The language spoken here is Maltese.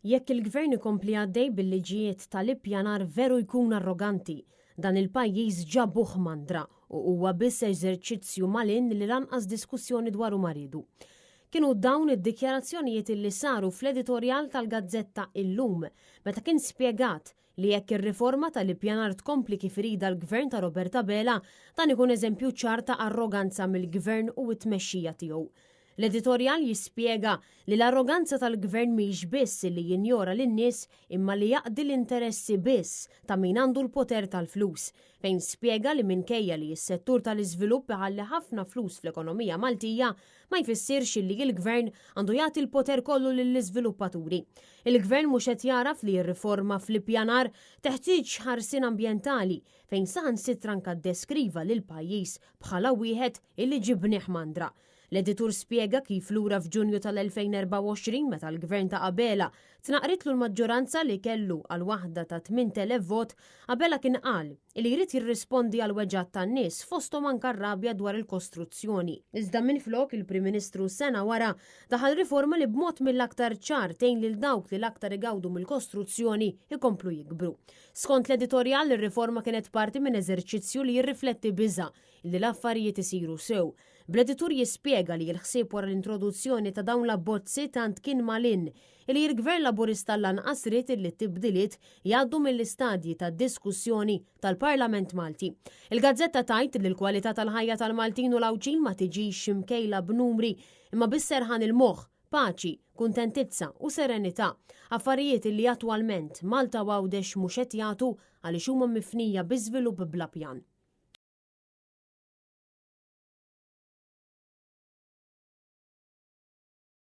Jekk il-gvern ikompli għaddej bil-liġijiet tal-ippjanar veru jkun arroganti, dan il-pajjiż ġabuh mandra u huwa biss eżerċizzju malin li lanqas diskussjoni dwaru maridu. Kienu dawn id-dikjarazzjonijiet li saru fl-editorjal tal-Gazzetta Illum meta kien spjegat li jekk ir-riforma tal-ippjanar tkompli kif irida l-gvern ta' Roberta Bela dan ikun eżempju ċar ta' arroganza mill-gvern u t-tmexxija tiegħu. L-editorjal jispjega li l-arroganza tal-gvern mhix biss li jinjora lin-nies imma li jaqdi l-interessi biss ta' min għandu l-poter tal-flus, fejn spjega li minkejja li s-settur tal-iżvilupp iħalli ħafna flus fl-ekonomija Maltija ma jfissirx li l-gvern għandu jagħti l-poter kollu lill-iżviluppaturi. Il-gvern mhux qed jaraf li r-riforma fl-ippjanar teħtieġ ħarsien ambjentali fejn saħansitra anke ddeskriva lil pajjiż bħala wieħed illi ġibnieh mandra. L-editur spjega kif lura f'Ġunju tal-2024 meta l-gvern ta' Abela tnaqritlu l-maġġoranza li kellu għal waħda ta' 8,000 vot, Abela kien qal li jrid jirrispondi għal weġġat tan-nies fosthom anke r-rabja dwar il-kostruzzjoni. Iżda minflok il-Prim Ministru sena wara daħal riforma li b'mod mill-aktar ċar tgħin lil dawk li l-aktar igawdu mill-kostruzzjoni ikomplu jikbru. Skont l-editorjal ir-riforma kienet parti minn eżerċizzju li jirrifletti biża' li l-affarijiet isiru sew. Bl-editur jispjega li l-ħsieb wara l-introduzzjoni ta' dawn l-abbozzi tant kien malin li l-Gvern Laburista lanqas rid li t-tibdiliet jgħaddu mill-istadji ta' diskussjoni tal-Parlament Malti. Il-Gazzetta tajt li l-kwalità tal-ħajja tal-Maltin u l-Awċin ma tiġix ximkejla b'numri imma bis-serħan il-moħħ, paċi, kuntentizza u serenità, affarijiet li attwalment Malta u Għawdex mhux qed jagħtu għaliex huma mifnija bi żvilupp bla pjan.